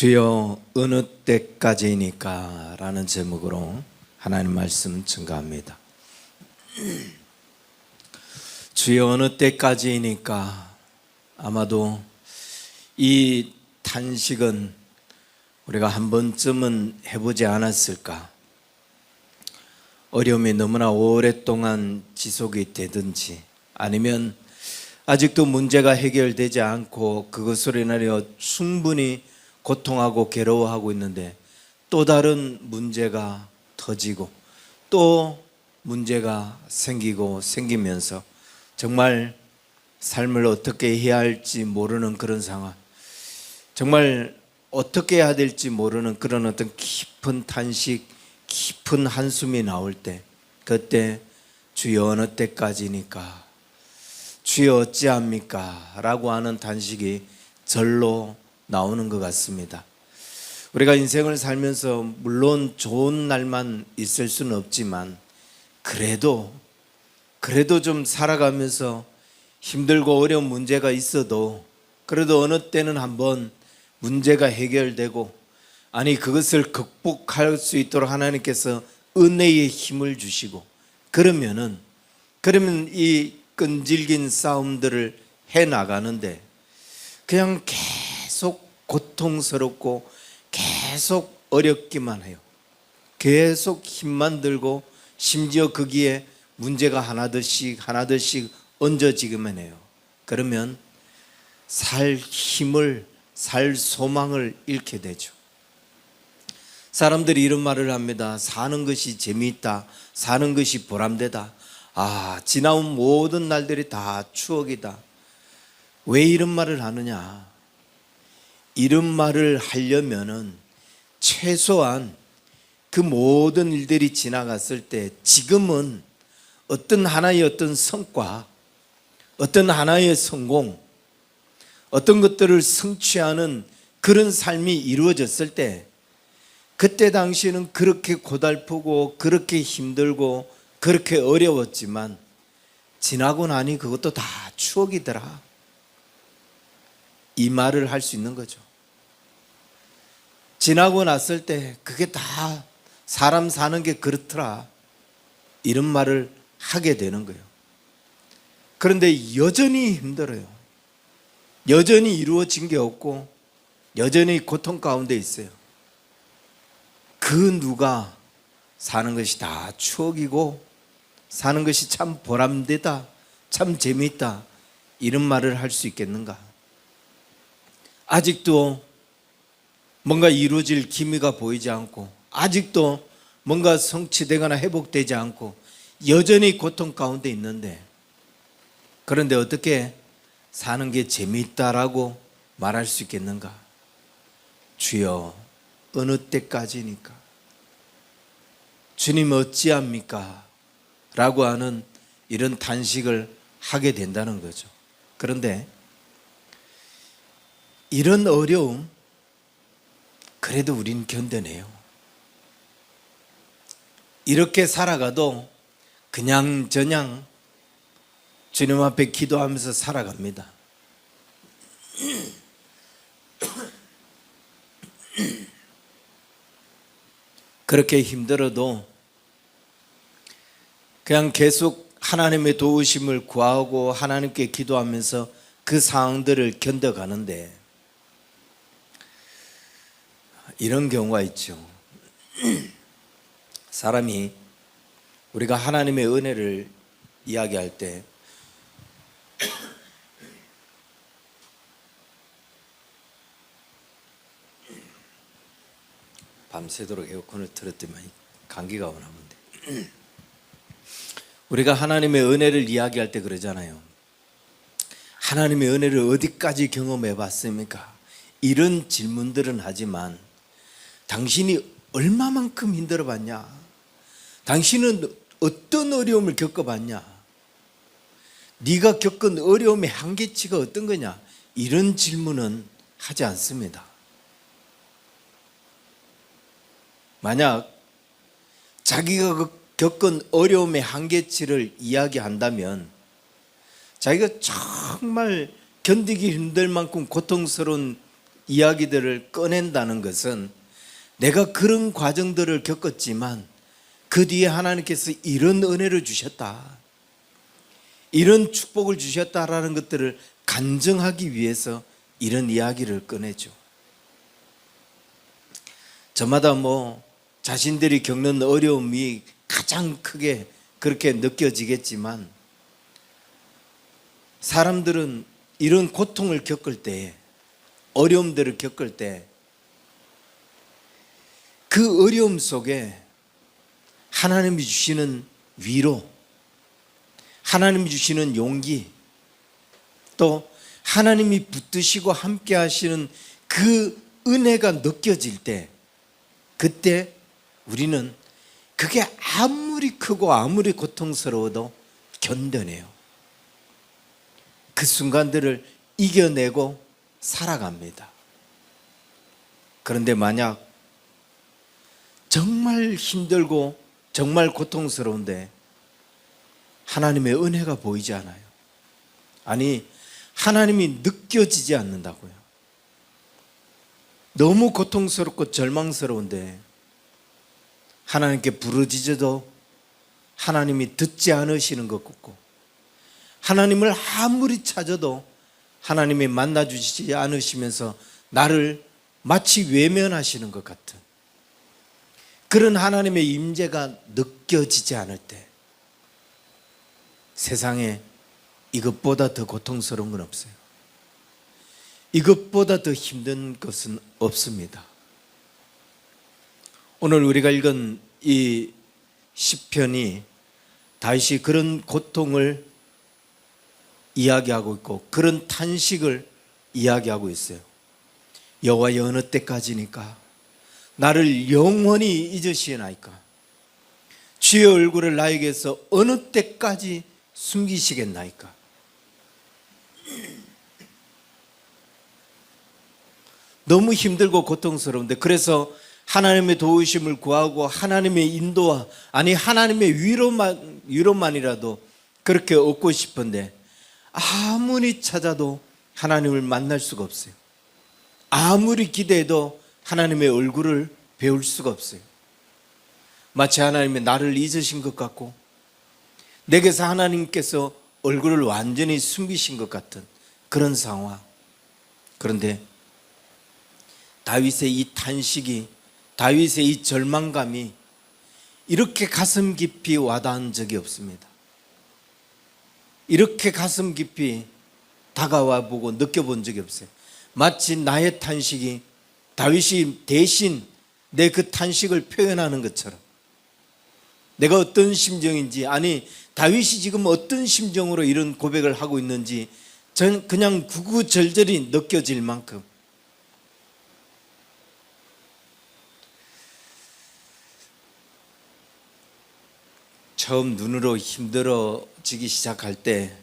주여 어느 때까지이니까 라는 제목으로 하나님 말씀 증거합니다. 주여 어느 때까지이니까, 아마도 이 탄식은 우리가 한 번쯤은 해보지 않았을까. 어려움이 너무나 오랫동안 지속이 되든지, 아니면 아직도 문제가 해결되지 않고 그것으로 인하여 충분히 고통하고 괴로워하고 있는데 또 다른 문제가 터지고 또 문제가 생기면서 정말 삶을 어떻게 해야 할지 모르는 그런 상황, 정말 어떻게 해야 될지 모르는 그런 어떤 깊은 탄식, 깊은 한숨이 나올 때, 그때 주여 어느 때까지니까, 주여 어찌합니까? 라고 하는 단식이 절로 나오는 것 같습니다. 우리가 인생을 살면서 물론 좋은 날만 있을 수는 없지만 그래도 좀 살아가면서 힘들고 어려운 문제가 있어도 그래도 어느 때는 한번 문제가 해결되고, 아니 그것을 극복할 수 있도록 하나님께서 은혜의 힘을 주시고, 그러면 이 끈질긴 싸움들을 해 나가는데 그냥 계속 고통스럽고 계속 어렵기만 해요. 계속 힘만 들고 심지어 거기에 문제가 하나둘씩 얹어지기만 해요. 그러면 살 힘을, 살 소망을 잃게 되죠. 사람들이 이런 말을 합니다. 사는 것이 재미있다, 사는 것이 보람되다. 지나온 모든 날들이 다 추억이다. 왜 이런 말을 하느냐? 이런 말을 하려면은 최소한 그 모든 일들이 지나갔을 때 지금은 어떤 하나의 어떤 성과, 어떤 하나의 성공, 어떤 것들을 성취하는 그런 삶이 이루어졌을 때, 그때 당시에는 그렇게 고달프고 그렇게 힘들고 그렇게 어려웠지만 지나고 나니 그것도 다 추억이더라, 이 말을 할 수 있는 거죠. 지나고 났을 때 그게 다 사람 사는 게 그렇더라, 이런 말을 하게 되는 거예요. 그런데 여전히 힘들어요. 여전히 이루어진 게 없고 여전히 고통 가운데 있어요. 그 누가 사는 것이 다 추억이고 사는 것이 참 보람되다, 참 재미있다, 이런 말을 할 수 있겠는가? 아직도 뭔가 이루어질 기미가 보이지 않고, 아직도 뭔가 성취되거나 회복되지 않고 여전히 고통 가운데 있는데, 그런데 어떻게 사는 게 재미있다라고 말할 수 있겠는가? 주여 어느 때까지니까, 주님 어찌합니까? 라고 하는 이런 단식을 하게 된다는 거죠. 그런데 이런 어려움 그래도 우린 견뎌내요. 이렇게 살아가도 그냥저냥 주님 앞에 기도하면서 살아갑니다. 그렇게 힘들어도 그냥 계속 하나님의 도우심을 구하고 하나님께 기도하면서 그 상황들을 견뎌가는데, 이런 경우가 있죠. 사람이, 우리가 하나님의 은혜를 이야기할 때 밤새도록 에어컨을 틀었더니 감기가 오나 본데. 우리가 하나님의 은혜를 이야기할 때 그러잖아요. 하나님의 은혜를 어디까지 경험해 봤습니까? 이런 질문들은 하지만 당신이 얼마만큼 힘들어 봤냐? 당신은 어떤 어려움을 겪어봤냐? 네가 겪은 어려움의 한계치가 어떤 거냐? 이런 질문은 하지 않습니다. 만약 자기가 겪은 어려움의 한계치를 이야기한다면 자기가 정말 견디기 힘들 만큼 고통스러운 이야기들을 꺼낸다는 것은 내가 그런 과정들을 겪었지만 그 뒤에 하나님께서 이런 은혜를 주셨다, 이런 축복을 주셨다라는 것들을 간증하기 위해서 이런 이야기를 꺼내죠. 저마다 자신들이 겪는 어려움이 가장 크게 그렇게 느껴지겠지만, 사람들은 이런 고통을 겪을 때, 어려움들을 겪을 때 그 어려움 속에 하나님이 주시는 위로, 하나님이 주시는 용기, 또 하나님이 붙드시고 함께 하시는 그 은혜가 느껴질 때, 그때 우리는 그게 아무리 크고 아무리 고통스러워도 견뎌내요. 그 순간들을 이겨내고 살아갑니다. 그런데 만약 정말 힘들고 정말 고통스러운데 하나님의 은혜가 보이지 않아요. 아니, 하나님이 느껴지지 않는다고요. 너무 고통스럽고 절망스러운데 하나님께 부르짖어도 하나님이 듣지 않으시는 것 같고, 하나님을 아무리 찾아도 하나님이 만나주시지 않으시면서 나를 마치 외면하시는 것 같은 그런 하나님의 임재가 느껴지지 않을 때, 세상에 이것보다 더 고통스러운 건 없어요. 이것보다 더 힘든 것은 없습니다. 오늘 우리가 읽은 이 시편이 다윗이 그런 고통을 이야기하고 있고 그런 탄식을 이야기하고 있어요. 여호와여, 어느 때까지니까 나를 영원히 잊으시나이까? 주의 얼굴을 나에게서 어느 때까지 숨기시겠나이까? 너무 힘들고 고통스러운데, 그래서 하나님의 도우심을 구하고 하나님의 인도와, 아니 하나님의 위로만이라도 그렇게 얻고 싶은데 아무리 찾아도 하나님을 만날 수가 없어요. 아무리 기대해도 하나님의 얼굴을 배울 수가 없어요. 마치 하나님이 나를 잊으신 것 같고 내게서 하나님께서 얼굴을 완전히 숨기신 것 같은 그런 상황. 그런데 다윗의 이 탄식이, 다윗의 이 절망감이 이렇게 가슴 깊이 와닿은 적이 없습니다. 이렇게 가슴 깊이 다가와 보고 느껴본 적이 없어요. 마치 나의 탄식이 다윗이 대신 내 그 탄식을 표현하는 것처럼, 내가 어떤 심정인지, 아니 다윗이 지금 어떤 심정으로 이런 고백을 하고 있는지 전 그냥 구구절절히 느껴질 만큼 처음 눈으로 힘들어지기 시작할 때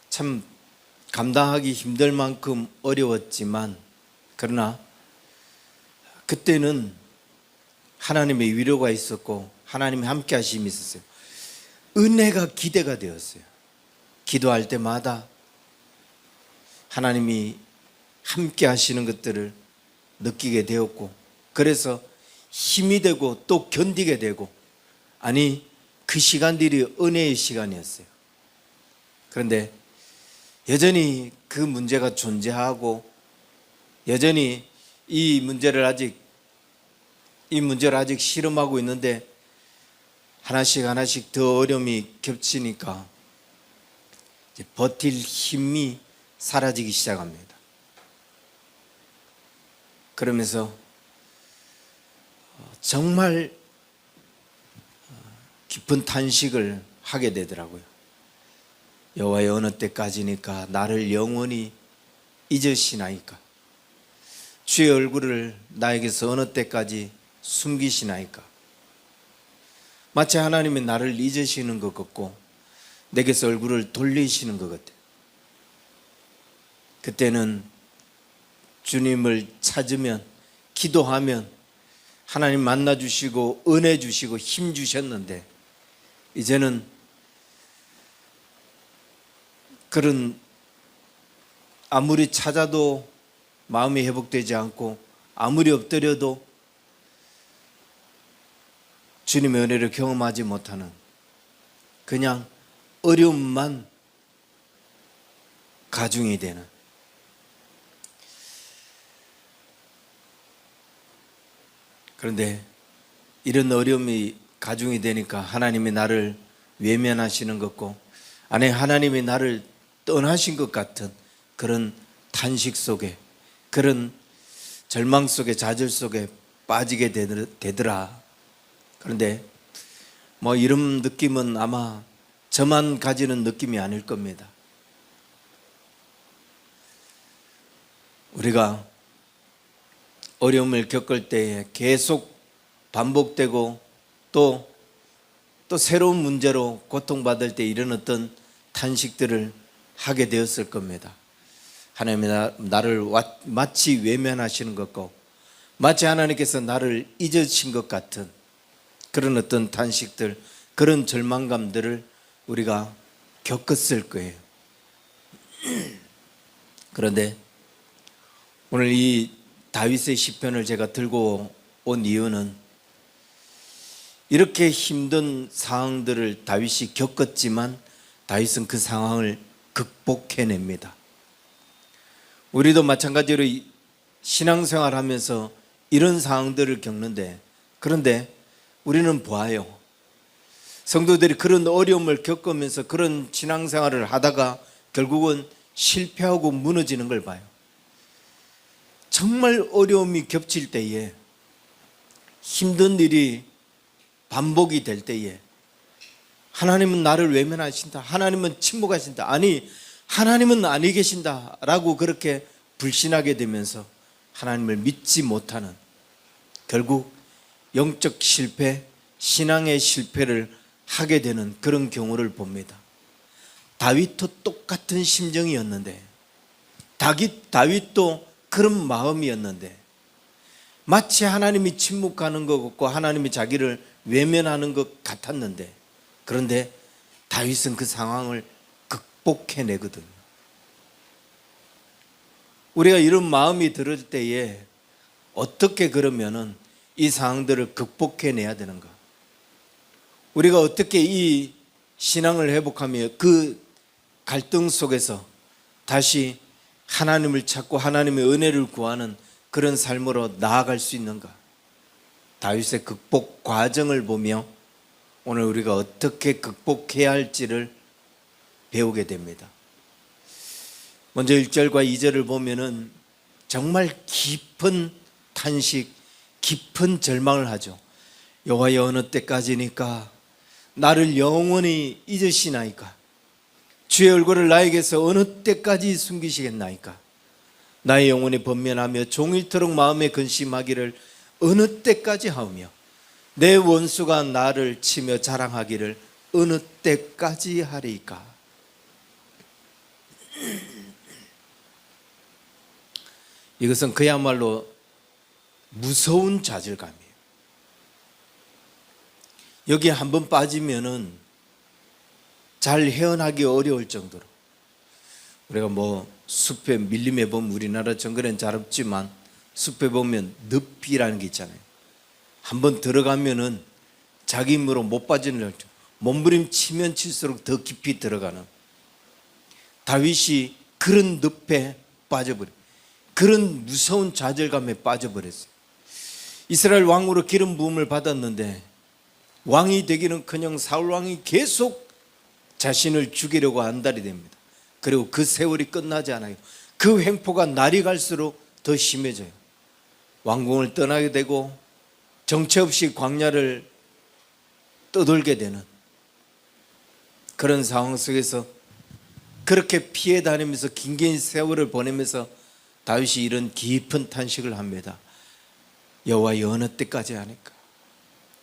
참 감당하기 힘들 만큼 어려웠지만, 그러나 그때는 하나님의 위로가 있었고 하나님의 함께 하심이 있었어요. 은혜가 기대가 되었어요. 기도할 때마다 하나님이 함께 하시는 것들을 느끼게 되었고, 그래서 힘이 되고 또 견디게 되고, 아니 그 시간들이 은혜의 시간이었어요. 그런데 여전히 그 문제가 존재하고 여전히 이 문제를 아직 실험하고 있는데 하나씩 더 어려움이 겹치니까 이제 버틸 힘이 사라지기 시작합니다. 그러면서 정말 깊은 탄식을 하게 되더라고요. 여호와여, 어느 때까지니까 나를 영원히 잊으시나이까? 주의 얼굴을 나에게서 어느 때까지 숨기시나이까? 마치 하나님이 나를 잊으시는 것 같고 내게서 얼굴을 돌리시는 것 같아요. 그때는 주님을 찾으면, 기도하면 하나님 만나주시고 은혜 주시고 힘 주셨는데, 이제는 그런 아무리 찾아도 마음이 회복되지 않고 아무리 엎드려도 주님의 은혜를 경험하지 못하는 그냥 어려움만 가중이 되는, 그런데 이런 어려움이 가중이 되니까 하나님이 나를 외면하시는 것고, 아니 하나님이 나를 떠나신 것 같은 그런 탄식 속에, 그런 절망 속에, 좌절 속에 빠지게 되더라. 그런데 뭐 이런 느낌은 아마 저만 가지는 느낌이 아닐 겁니다. 우리가 어려움을 겪을 때에 계속 반복되고 또 새로운 문제로 고통받을 때 이런 어떤 탄식들을 하게 되었을 겁니다. 하나님이 나를 마치 외면하시는 것 같고, 마치 하나님께서 나를 잊으신 것 같은 그런 어떤 탄식들, 그런 절망감들을 우리가 겪었을 거예요. 그런데 오늘 이 다윗의 시편을 제가 들고 온 이유는, 이렇게 힘든 상황들을 다윗이 겪었지만 다윗은 그 상황을 극복해냅니다. 우리도 마찬가지로 신앙생활 하면서 이런 상황들을 겪는데, 그런데 우리는 보아요. 성도들이 그런 어려움을 겪으면서 그런 신앙생활을 하다가 결국은 실패하고 무너지는 걸 봐요. 정말 어려움이 겹칠 때에, 힘든 일이 반복이 될 때에 하나님은 나를 외면하신다, 하나님은 침묵하신다, 아니 하나님은 아니 계신다 라고 그렇게 불신하게 되면서 하나님을 믿지 못하는, 결국 영적 실패, 신앙의 실패를 하게 되는 그런 경우를 봅니다. 다윗도 똑같은 심정이었는데, 다윗도 그런 마음이었는데, 마치 하나님이 침묵하는 것 같고 하나님이 자기를 외면하는 것 같았는데, 그런데 다윗은 그 상황을 극복해내거든요. 우리가 이런 마음이 들을 때에 어떻게 그러면은 이 상황들을 극복해내야 되는가? 우리가 어떻게 이 신앙을 회복하며 그 갈등 속에서 다시 하나님을 찾고 하나님의 은혜를 구하는 그런 삶으로 나아갈 수 있는가? 다윗의 극복 과정을 보며 오늘 우리가 어떻게 극복해야 할지를 배우게 됩니다. 먼저 1절과 2절을 보면은 정말 깊은 탄식, 깊은 절망을 하죠. 여호와여, 어느 때까지니까 나를 영원히 잊으시나이까? 주의 얼굴을 나에게서 어느 때까지 숨기시겠나이까? 나의 영혼이 번면하며 종일토록 마음에 근심하기를 어느 때까지 하오며, 내 원수가 나를 치며 자랑하기를 어느 때까지 하리까? 이것은 그야말로 무서운 좌절감이에요. 여기에 한번 빠지면은 잘 헤어나기 어려울 정도로, 우리가 뭐 숲에 밀림에 보면 우리나라 정글은 잘 없지만 숲에 보면 늪이라는 게 있잖아요. 한번 들어가면은 자기 힘으로 못 빠지는, 몸부림치면 칠수록 더 깊이 들어가는, 다윗이 그런 늪에 빠져버려, 그런 무서운 좌절감에 빠져버렸어요. 이스라엘 왕으로 기름 부음을 받았는데 왕이 되기는커녕 사울 왕이 계속 자신을 죽이려고 안달이 됩니다. 그리고 그 세월이 끝나지 않아요. 그 횡포가 날이 갈수록 더 심해져요. 왕궁을 떠나게 되고 정체 없이 광야를 떠돌게 되는 그런 상황 속에서 그렇게 피해 다니면서 긴 세월을 보내면서 다윗이 이런 깊은 탄식을 합니다. 여호와여, 어느 때까지 하니까?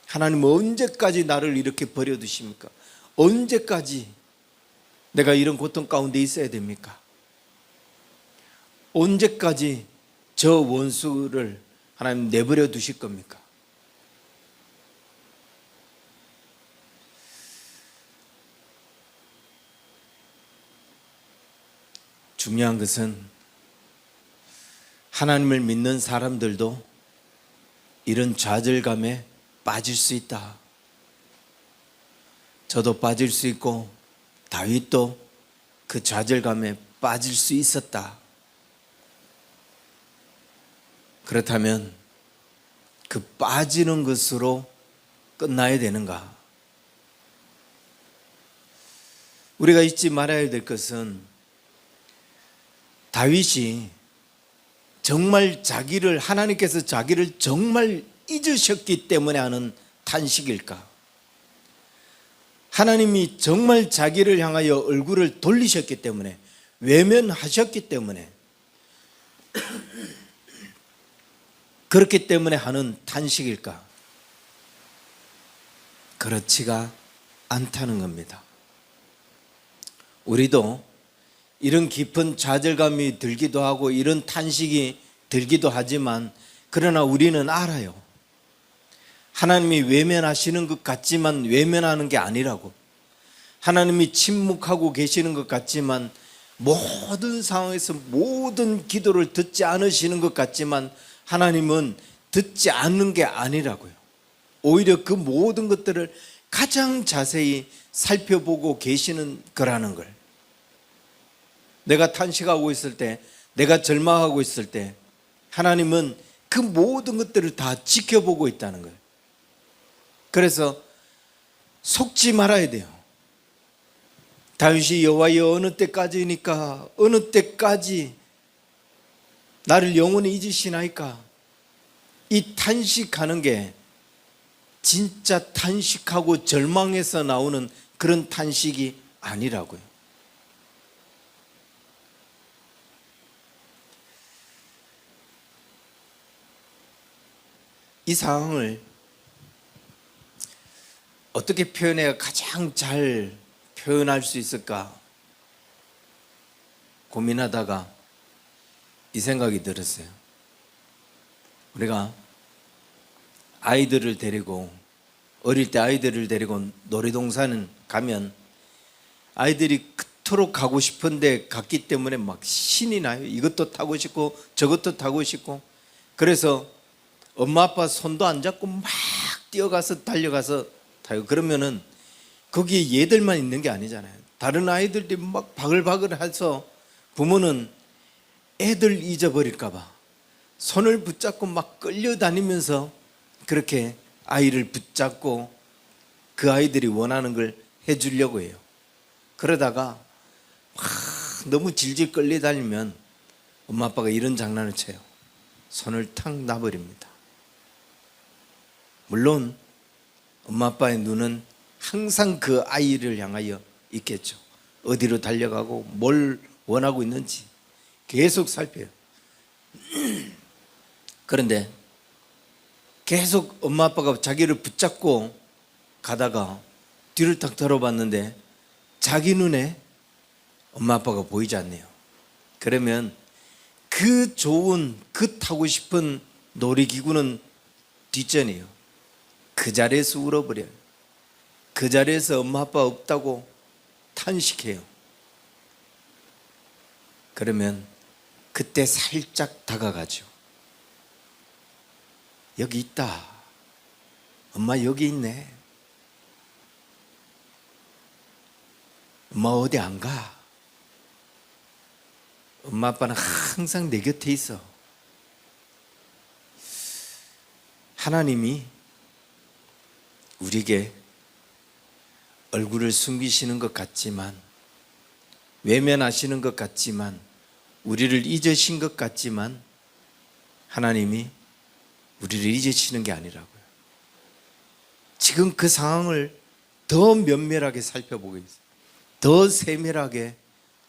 하나님 언제까지 나를 이렇게 버려두십니까? 언제까지 내가 이런 고통 가운데 있어야 됩니까? 언제까지 저 원수를 하나님 내버려 두실 겁니까? 중요한 것은 하나님을 믿는 사람들도 이런 좌절감에 빠질 수 있다. 저도 빠질 수 있고 다윗도 그 좌절감에 빠질 수 있었다. 그렇다면 그 빠지는 것으로 끝나야 되는가? 우리가 잊지 말아야 될 것은 다윗이 정말 하나님께서 자기를 정말 잊으셨기 때문에 하는 탄식일까? 하나님이 정말 자기를 향하여 얼굴을 돌리셨기 때문에, 외면하셨기 때문에, 그렇기 때문에 하는 탄식일까? 그렇지가 않다는 겁니다. 우리도 이런 깊은 좌절감이 들기도 하고 이런 탄식이 들기도 하지만, 그러나 우리는 알아요. 하나님이 외면하시는 것 같지만 외면하는 게 아니라고. 하나님이 침묵하고 계시는 것 같지만, 모든 상황에서 모든 기도를 듣지 않으시는 것 같지만 하나님은 듣지 않는 게 아니라고요. 오히려 그 모든 것들을 가장 자세히 살펴보고 계시는 거라는 걸. 내가 탄식하고 있을 때, 내가 절망하고 있을 때 하나님은 그 모든 것들을 다 지켜보고 있다는 거예요. 그래서 속지 말아야 돼요. 다윗이 여호와여 어느 때까지니까, 어느 때까지 나를 영원히 잊으시나이까? 이 탄식하는 게 진짜 탄식하고 절망해서 나오는 그런 탄식이 아니라고요. 이 상황을 어떻게 표현해야 가장 잘 표현할 수 있을까 고민하다가 이 생각이 들었어요. 우리가 아이들을 데리고, 어릴 때 아이들을 데리고 놀이동산 가면 아이들이 그토록 가고 싶은데 갔기 때문에 막 신이 나요. 이것도 타고 싶고 저것도 타고 싶고. 그래서 엄마 아빠 손도 안 잡고 막 뛰어가서 달려가서 타요. 그러면은 거기에 얘들만 있는 게 아니잖아요. 다른 아이들이 막 바글바글 해서 부모는 애들 잊어버릴까 봐 손을 붙잡고 막 끌려다니면서 그렇게 아이를 붙잡고 그 아이들이 원하는 걸 해주려고 해요. 그러다가 막 너무 질질 끌려다니면 엄마 아빠가 이런 장난을 쳐요. 손을 탁 놔버립니다. 물론 엄마 아빠의 눈은 항상 그 아이를 향하여 있겠죠. 어디로 달려가고 뭘 원하고 있는지 계속 살펴요. 그런데 계속 엄마 아빠가 자기를 붙잡고 가다가 뒤를 탁 돌아봤는데 자기 눈에 엄마 아빠가 보이지 않네요. 그러면 그 좋은, 그 타고 싶은 놀이기구는 뒷전이에요. 그 자리에서 울어버려요. 그 자리에서 엄마 아빠 없다고 탄식해요. 그러면 그때 살짝 다가가죠. 여기 있다. 엄마 여기 있네. 엄마 어디 안 가. 엄마 아빠는 항상 내 곁에 있어. 하나님이 우리에게 얼굴을 숨기시는 것 같지만, 외면하시는 것 같지만, 우리를 잊으신 것 같지만 하나님이 우리를 잊으시는 게 아니라고요. 지금 그 상황을 더 면밀하게 살펴보고 있어요. 더 세밀하게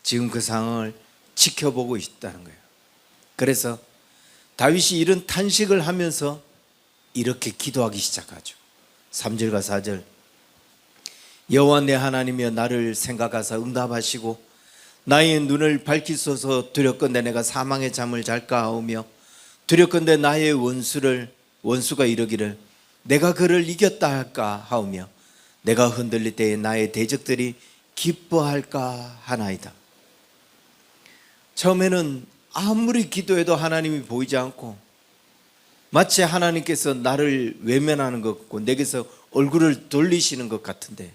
지금 그 상황을 지켜보고 있다는 거예요. 그래서 다윗이 이런 탄식을 하면서 이렇게 기도하기 시작하죠. 3절과 4절. 여호와 내 하나님이여 나를 생각하사 응답하시고 나의 눈을 밝히소서. 두렵건대 내가 사망의 잠을 잘까 하오며 두렵건대 나의 원수가 이르기를 내가 그를 이겼다 할까 하오며 내가 흔들릴 때에 나의 대적들이 기뻐할까 하나이다. 처음에는 아무리 기도해도 하나님이 보이지 않고 마치 하나님께서 나를 외면하는 것 같고 내게서 얼굴을 돌리시는 것 같은데,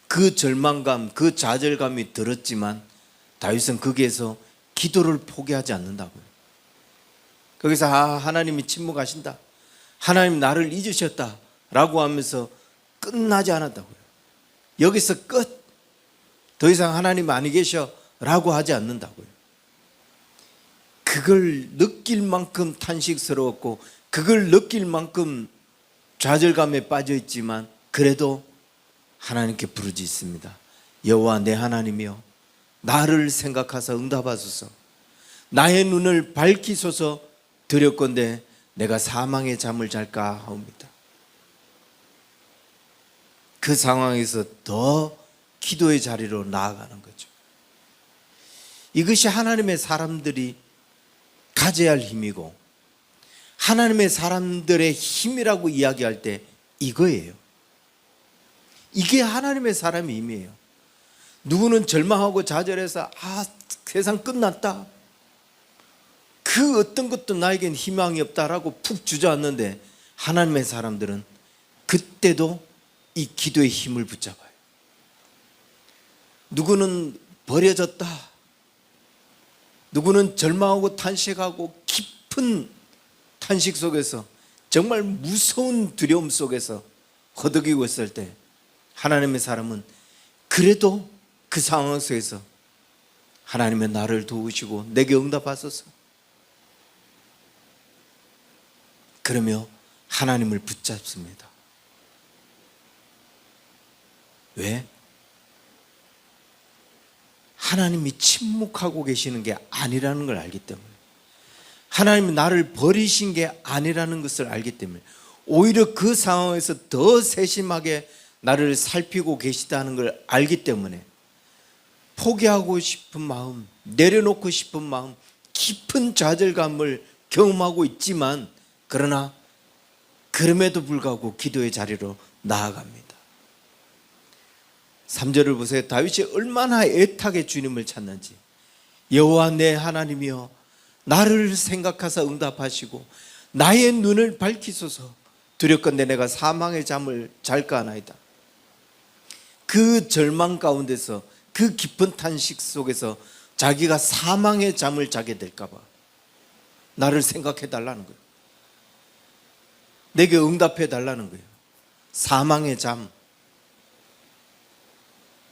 그 절망감, 그 좌절감이 들었지만 다윗은 거기에서 기도를 포기하지 않는다고요. 거기서 하나님이 침묵하신다, 하나님 나를 잊으셨다 라고 하면서 끝나지 않았다고요. 여기서 끝, 더 이상 하나님 아니 계셔 라고 하지 않는다고요. 그걸 느낄 만큼 탄식스러웠고 그걸 느낄 만큼 좌절감에 빠져 있지만 그래도 하나님께 부르짖습니다. 여호와 내 하나님이여, 나를 생각하사 응답하소서. 나의 눈을 밝히소서. 드렸건대 내가 사망의 잠을 잘까 하옵니다. 그 상황에서 더 기도의 자리로 나아가는 거죠. 이것이 하나님의 사람들이 가져야 할 힘이고, 하나님의 사람들의 힘이라고 이야기할 때 이거예요. 이게 하나님의 사람의 힘이에요. 누구는 절망하고 좌절해서 세상 끝났다, 그 어떤 것도 나에겐 희망이 없다라고 푹 주저앉는데, 하나님의 사람들은 그때도 이 기도의 힘을 붙잡아요. 누구는 버려졌다, 누구는 절망하고 탄식하고 깊은 탄식 속에서 정말 무서운 두려움 속에서 허덕이고 있을 때, 하나님의 사람은 그래도 그 상황 속에서 하나님의 나를 도우시고 내게 응답하소서 그러며 하나님을 붙잡습니다. 왜? 하나님이 침묵하고 계시는 게 아니라는 걸 알기 때문에, 하나님이 나를 버리신 게 아니라는 것을 알기 때문에, 오히려 그 상황에서 더 세심하게 나를 살피고 계시다는 걸 알기 때문에 포기하고 싶은 마음, 내려놓고 싶은 마음, 깊은 좌절감을 경험하고 있지만, 그러나 그럼에도 불구하고 기도의 자리로 나아갑니다. 3절을 보세요. 다윗이 얼마나 애타게 주님을 찾는지. 여호와 내 하나님이여, 나를 생각하사 응답하시고 나의 눈을 밝히소서. 두렵건대 내가 사망의 잠을 잘까 하나이다. 그 절망 가운데서, 그 깊은 탄식 속에서 자기가 사망의 잠을 자게 될까 봐 나를 생각해 달라는 거예요. 내게 응답해 달라는 거예요. 사망의 잠,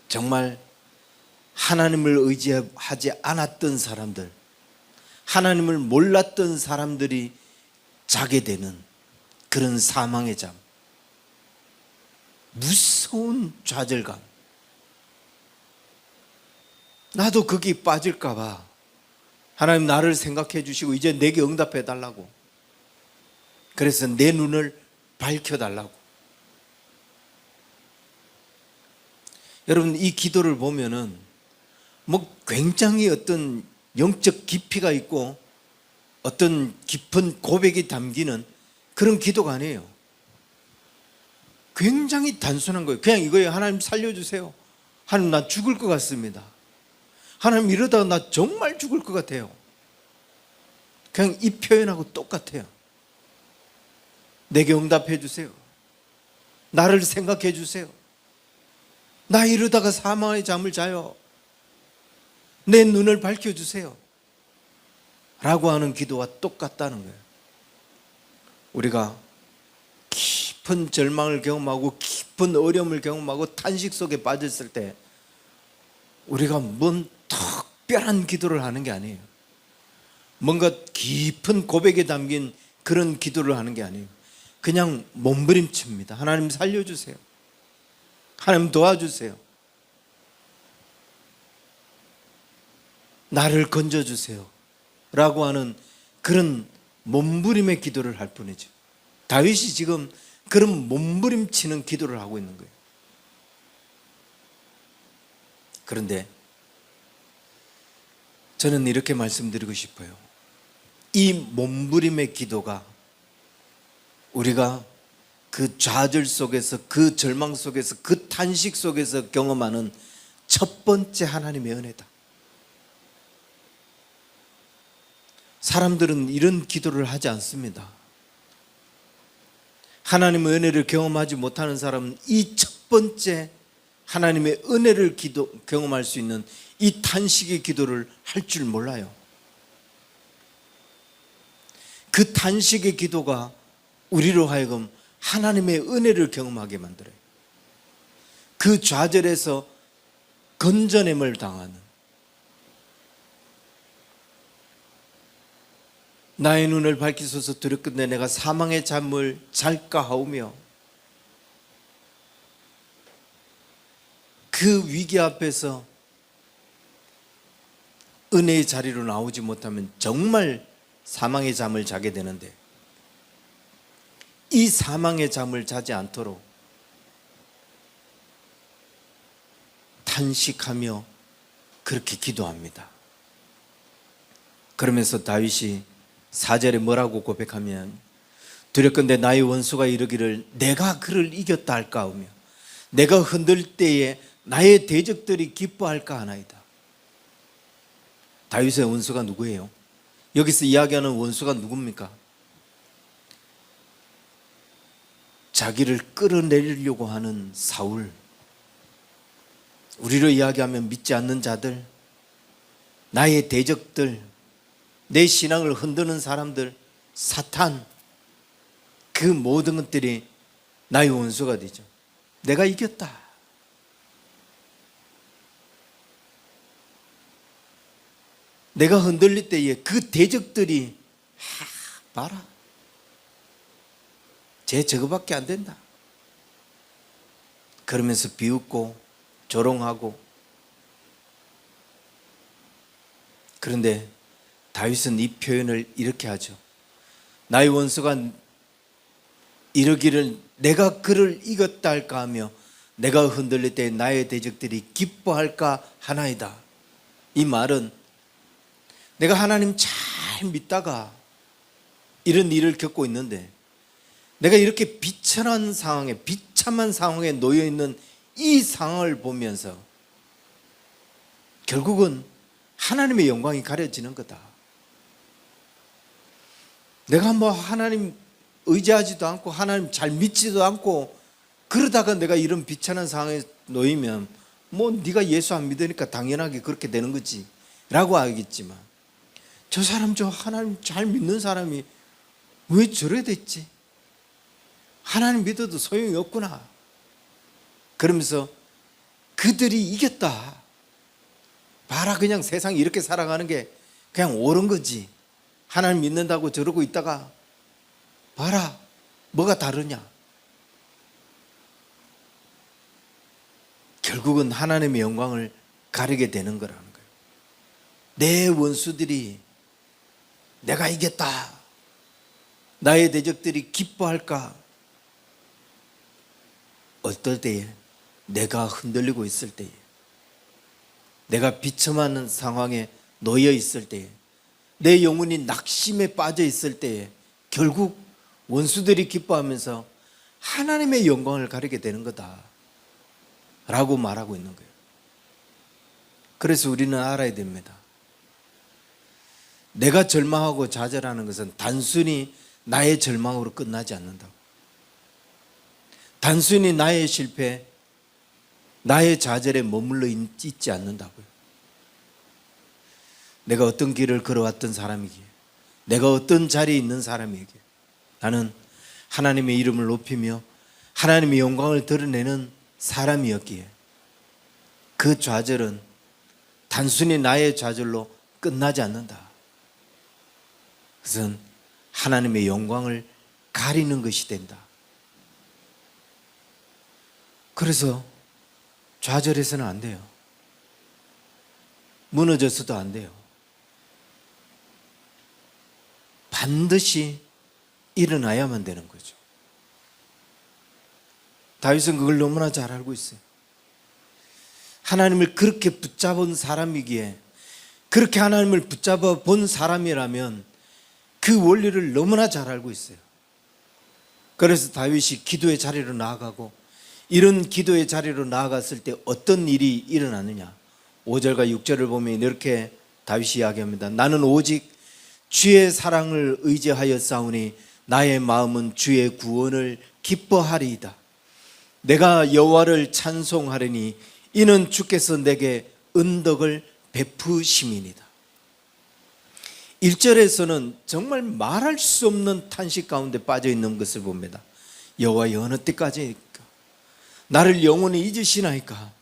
정말 하나님을 의지하지 않았던 사람들, 하나님을 몰랐던 사람들이 자게 되는 그런 사망의 잠, 무서운 좌절감. 나도 거기 빠질까 봐 하나님 나를 생각해 주시고 이제 내게 응답해 달라고, 그래서 내 눈을 밝혀 달라고. 여러분, 이 기도를 보면은 굉장히 어떤 영적 깊이가 있고 어떤 깊은 고백이 담기는 그런 기도가 아니에요. 굉장히 단순한 거예요. 그냥 이거예요. 하나님 살려주세요. 하나님 나 죽을 것 같습니다. 하나님 이러다가 나 정말 죽을 것 같아요. 그냥 이 표현하고 똑같아요. 내게 응답해 주세요. 나를 생각해 주세요. 나 이러다가 사망의 잠을 자요. 내 눈을 밝혀주세요 라고 하는 기도와 똑같다는 거예요. 우리가 깊은 절망을 경험하고 깊은 어려움을 경험하고 탄식 속에 빠졌을 때 우리가 뭔 특별한 기도를 하는 게 아니에요. 뭔가 깊은 고백에 담긴 그런 기도를 하는 게 아니에요. 그냥 몸부림칩니다. 하나님 살려주세요. 하나님 도와주세요. 나를 건져주세요 라고 하는 그런 몸부림의 기도를 할 뿐이죠. 다윗이 지금 그런 몸부림치는 기도를 하고 있는 거예요. 그런데 저는 이렇게 말씀드리고 싶어요. 이 몸부림의 기도가 우리가 그 좌절 속에서, 그 절망 속에서, 그 탄식 속에서 경험하는 첫 번째 하나님의 은혜다. 사람들은 이런 기도를 하지 않습니다. 하나님의 은혜를 경험하지 못하는 사람은 이 첫 번째 하나님의 은혜를 경험할 수 있는 이 탄식의 기도를 할 줄 몰라요. 그 탄식의 기도가 우리로 하여금 하나님의 은혜를 경험하게 만들어요. 그 좌절에서 건져냄을 당하는, 나의 눈을 밝히소서 두렵건대 내가 사망의 잠을 잘까 하오며, 그 위기 앞에서 은혜의 자리로 나오지 못하면 정말 사망의 잠을 자게 되는데, 이 사망의 잠을 자지 않도록 탄식하며 그렇게 기도합니다. 그러면서 다윗이 4절에 뭐라고 고백하면, 두렵건대 나의 원수가 이르기를 내가 그를 이겼다 할까 하며 내가 흔들 때에 나의 대적들이 기뻐할까 하나이다. 다윗의 원수가 누구예요? 여기서 이야기하는 원수가 누굽니까? 자기를 끌어내리려고 하는 사울, 우리로 이야기하면 믿지 않는 자들, 나의 대적들, 내 신앙을 흔드는 사람들, 사탄, 그 모든 것들이 나의 원수가 되죠. 내가 이겼다. 내가 흔들릴 때에 그 대적들이 봐라, 쟤 저거밖에 안 된다 그러면서 비웃고 조롱하고. 그런데 다윗은 이 표현을 이렇게 하죠. 나의 원수가 이르기를 내가 그를 이겼다 할까 하며 내가 흔들릴 때 나의 대적들이 기뻐할까 하나이다. 이 말은 내가 하나님 잘 믿다가 이런 일을 겪고 있는데, 내가 이렇게 비천한 상황에, 비참한 상황에 놓여 있는 이 상황을 보면서 결국은 하나님의 영광이 가려지는 거다. 내가 뭐 하나님 의지하지도 않고 하나님 잘 믿지도 않고 그러다가 내가 이런 비천한 상황에 놓이면 뭐 네가 예수 안 믿으니까 당연하게 그렇게 되는 거지 라고 하겠지만, 저 사람, 저 하나님 잘 믿는 사람이 왜 저래 됐지? 하나님 믿어도 소용이 없구나. 그러면서 그들이 이겼다. 봐라, 그냥 세상이 이렇게 살아가는 게 그냥 옳은 거지. 하나님 믿는다고 저러고 있다가 봐라, 뭐가 다르냐. 결국은 하나님의 영광을 가리게 되는 거라는 거예요. 내 원수들이 내가 이겼다, 나의 대적들이 기뻐할까? 어떨 때에? 내가 흔들리고 있을 때에, 내가 비참한 상황에 놓여 있을 때에, 내 영혼이 낙심에 빠져 있을 때에 결국 원수들이 기뻐하면서 하나님의 영광을 가리게 되는 거다 라고 말하고 있는 거예요. 그래서 우리는 알아야 됩니다. 내가 절망하고 좌절하는 것은 단순히 나의 절망으로 끝나지 않는다고. 단순히 나의 실패, 나의 좌절에 머물러 있지 않는다고요. 내가 어떤 길을 걸어왔던 사람이기에, 내가 어떤 자리에 있는 사람이기에 나는 하나님의 이름을 높이며 하나님의 영광을 드러내는 사람이었기에 그 좌절은 단순히 나의 좌절로 끝나지 않는다. 그것은 하나님의 영광을 가리는 것이 된다. 그래서 좌절해서는 안 돼요. 무너져서도 안 돼요. 반드시 일어나야만 되는 거죠. 다윗은 그걸 너무나 잘 알고 있어요. 하나님을 그렇게 붙잡은 사람이기에, 그렇게 하나님을 붙잡아 본 사람이라면 그 원리를 너무나 잘 알고 있어요. 그래서 다윗이 기도의 자리로 나아가고, 이런 기도의 자리로 나아갔을 때 어떤 일이 일어나느냐, 5절과 6절을 보면 이렇게 다윗이 이야기합니다. 나는 오직 주의 사랑을 의지하여 싸우니 나의 마음은 주의 구원을 기뻐하리이다. 내가 여호와를 찬송하리니 이는 주께서 내게 은덕을 베푸심이니이다. 1절에서는 정말 말할 수 없는 탄식 가운데 빠져 있는 것을 봅니다. 여호와여, 어느 때까지니까? 나를 영원히 잊으시나이까?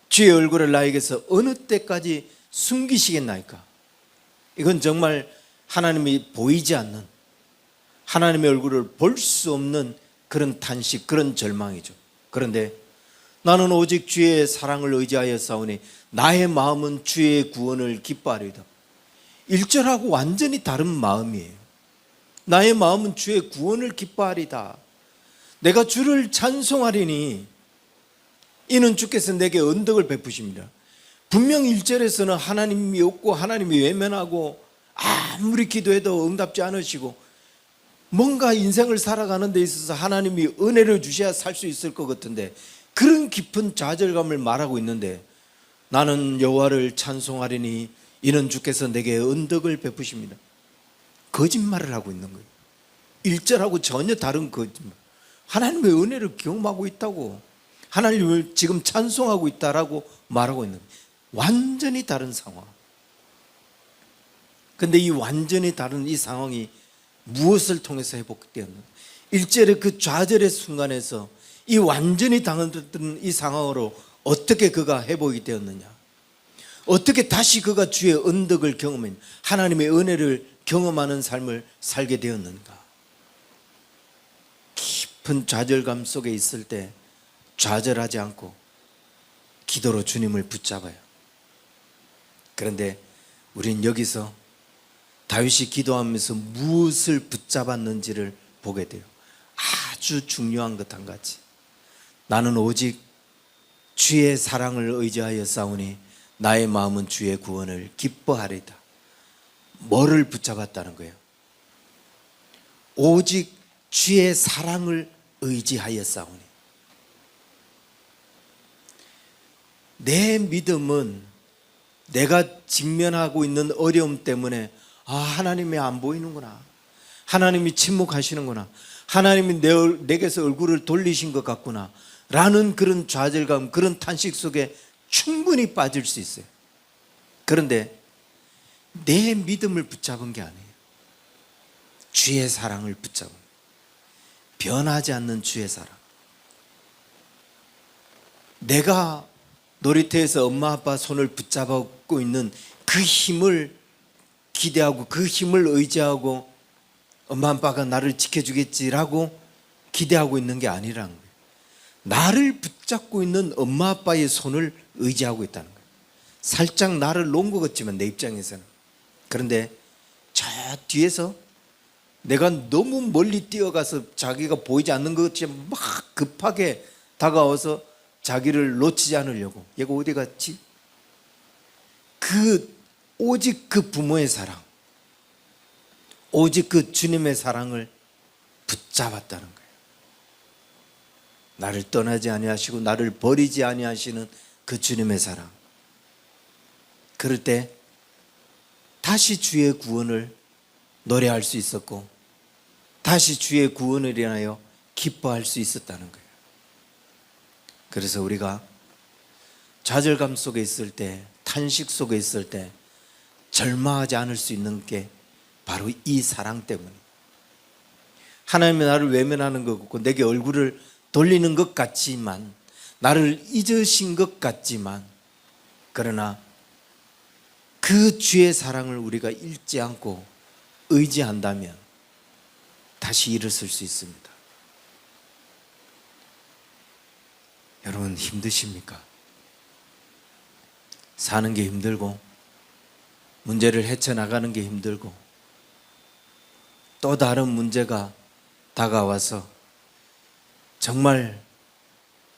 주의 얼굴을 나에게서 어느 때까지 숨기시겠나이까? 이건 정말 하나님이 보이지 않는, 하나님의 얼굴을 볼 수 없는 그런 탄식, 그런 절망이죠. 그런데 나는 오직 주의 사랑을 의지하여 싸우니 나의 마음은 주의 구원을 기뻐하리이다. 1절하고 완전히 다른 마음이에요. 나의 마음은 주의 구원을 기뻐하리다. 내가 주를 찬송하리니 이는 주께서 내게 은덕을 베푸십니다. 분명 1절에서는 하나님이 없고 하나님이 외면하고 아무리 기도해도 응답지 않으시고 뭔가 인생을 살아가는 데 있어서 하나님이 은혜를 주셔야 살 수 있을 것 같은데 그런 깊은 좌절감을 말하고 있는데 나는 여호와를 찬송하리니 이는 주께서 내게 은덕을 베푸십니다. 거짓말을 하고 있는 거예요. 1절하고 전혀 다른 거짓말. 하나님의 은혜를 경험하고 있다고, 하나님을 지금 찬송하고 있다라고 말하고 있는 거예요. 완전히 다른 상황. 근데 이 완전히 다른 이 상황이 무엇을 통해서 회복되었는가? 1절의 그 좌절의 순간에서 이 완전히 당했던 이 상황으로 어떻게 그가 회복이 되었느냐? 어떻게 다시 그가 주의 은덕을 경험했느냐? 하나님의 은혜를 경험하는 삶을 살게 되었는가? 깊은 좌절감 속에 있을 때 좌절하지 않고 기도로 주님을 붙잡아요. 그런데 우린 여기서 다윗이 기도하면서 무엇을 붙잡았는지를 보게 돼요. 아주 중요한 것 한 가지. 나는 오직 주의 사랑을 의지하여 싸우니 나의 마음은 주의 구원을 기뻐하리다. 뭐를 붙잡았다는 거예요? 오직 주의 사랑을 의지하여 싸우니. 내 믿음은 내가 직면하고 있는 어려움 때문에 하나님이 안 보이는구나, 하나님이 침묵하시는구나, 하나님이 내게서 얼굴을 돌리신 것 같구나 라는 그런 좌절감, 그런 탄식 속에 충분히 빠질 수 있어요. 그런데 내 믿음을 붙잡은 게 아니에요. 주의 사랑을 붙잡은, 변하지 않는 주의 사랑. 내가 놀이터에서 엄마 아빠 손을 붙잡고 있는 그 힘을 기대하고 그 힘을 의지하고 엄마 아빠가 나를 지켜주겠지라고 기대하고 있는 게 아니라는 거예요. 나를 붙잡고 있는 엄마 아빠의 손을 의지하고 있다는 거예요. 살짝 나를 놓은 것 같지만 내 입장에서는. 그런데 저 뒤에서 내가 너무 멀리 뛰어가서 자기가 보이지 않는 것 같지만 막 급하게 다가와서 자기를 놓치지 않으려고, 얘가 어디 갔지? 오직 그 부모의 사랑, 오직 그 주님의 사랑을 붙잡았다는 거예요. 나를 떠나지 아니하시고 나를 버리지 아니하시는 그 주님의 사랑. 그럴 때 다시 주의 구원을 노래할 수 있었고 다시 주의 구원을 인하여 기뻐할 수 있었다는 거예요. 그래서 우리가 좌절감 속에 있을 때, 탄식 속에 있을 때 절망하지 않을 수 있는 게 바로 이 사랑 때문이에요. 하나님이 나를 외면하는 것 같고 내게 얼굴을 돌리는 것 같지만, 나를 잊으신 것 같지만, 그러나 그 주의 사랑을 우리가 잃지 않고 의지한다면 다시 일어설 수 있습니다. 여러분, 힘드십니까? 사는 게 힘들고 문제를 헤쳐나가는 게 힘들고 또 다른 문제가 다가와서 정말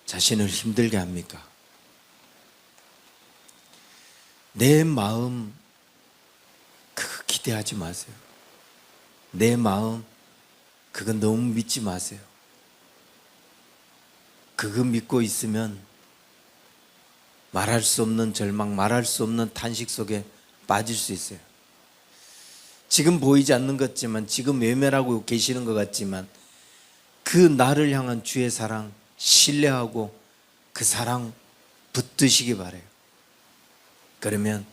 자신을 힘들게 합니까? 내 마음 그거 기대하지 마세요. 내 마음 그거 너무 믿지 마세요. 그거 믿고 있으면 말할 수 없는 절망, 말할 수 없는 탄식 속에 빠질 수 있어요. 지금 보이지 않는 것 같지만, 지금 외면하고 계시는 것 같지만, 그 나를 향한 주의 사랑 신뢰하고 그 사랑 붙드시기 바라요. 그러면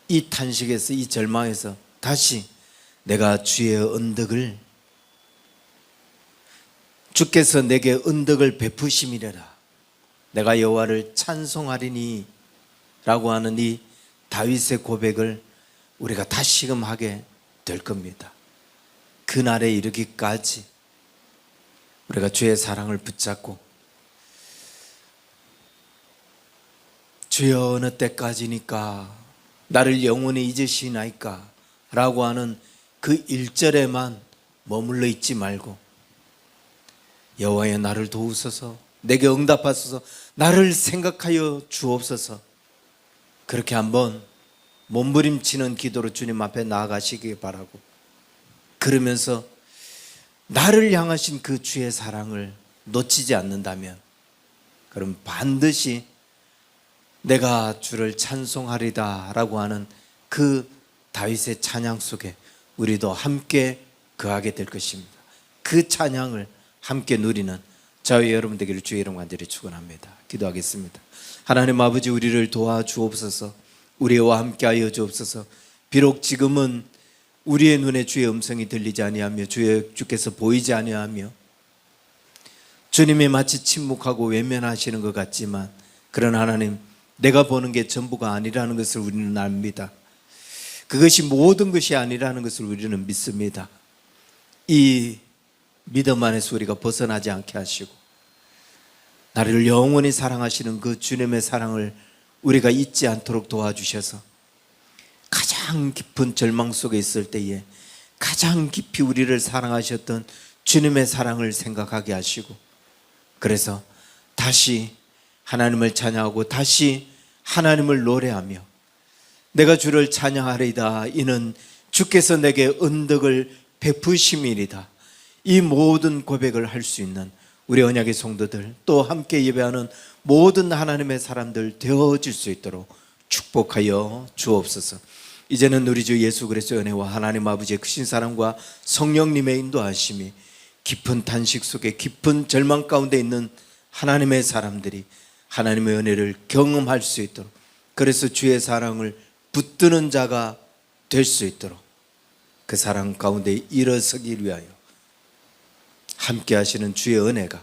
이 탄식에서, 이 절망에서 다시 내가 주의 언덕을, 주께서 내게 언덕을 베푸심이래라, 내가 여호와를 찬송하리니 라고 하는 이 다윗의 고백을 우리가 다시금 하게 될 겁니다. 그날에 이르기까지 우리가 주의 사랑을 붙잡고, 주여 어느 때까지니까 나를 영원히 잊으시나이까 라고 하는 그 1절에만 머물러 있지 말고, 여호와여 나를 도우소서, 내게 응답하소서, 나를 생각하여 주옵소서, 그렇게 한번 몸부림치는 기도로 주님 앞에 나아가시기 바라고, 그러면서 나를 향하신 그 주의 사랑을 놓치지 않는다면, 그럼 반드시 내가 주를 찬송하리다 라고 하는 그 다윗의 찬양 속에 우리도 함께 거하게 될 것입니다. 그 찬양을 함께 누리는 저희 여러분 되기를 주의 이름 간절히 축원합니다. 기도하겠습니다. 하나님 아버지, 우리를 도와주옵소서, 우리와 함께하여 주옵소서. 비록 지금은 우리의 눈에 주의 음성이 들리지 아니하며 주께서 보이지 아니하며 주님이 마치 침묵하고 외면하시는 것 같지만, 그러나 하나님, 내가 보는 게 전부가 아니라는 것을 우리는 압니다. 그것이 모든 것이 아니라는 것을 우리는 믿습니다. 이 믿음 안에서 우리가 벗어나지 않게 하시고, 나를 영원히 사랑하시는 그 주님의 사랑을 우리가 잊지 않도록 도와주셔서, 가장 깊은 절망 속에 있을 때에 가장 깊이 우리를 사랑하셨던 주님의 사랑을 생각하게 하시고, 그래서 다시 하나님을 찬양하고 다시 하나님을 노래하며, 내가 주를 찬양하리이다, 이는 주께서 내게 언덕을 베푸심이리다, 이 모든 고백을 할 수 있는 우리 언약의 성도들, 또 함께 예배하는 모든 하나님의 사람들 되어질 수 있도록 축복하여 주옵소서. 이제는 우리 주 예수 그리스도의 은혜와 하나님 아버지의 크신 사랑과 성령님의 인도하심이 깊은 탄식 속에, 깊은 절망 가운데 있는 하나님의 사람들이 하나님의 은혜를 경험할 수 있도록, 그래서 주의 사랑을 붙드는 자가 될 수 있도록 그 사랑 가운데 일어서기 위하여 함께 하시는 주의 은혜가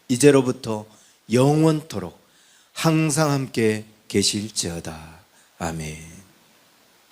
이제로부터 영원토록 항상 함께 계실지어다. 아멘.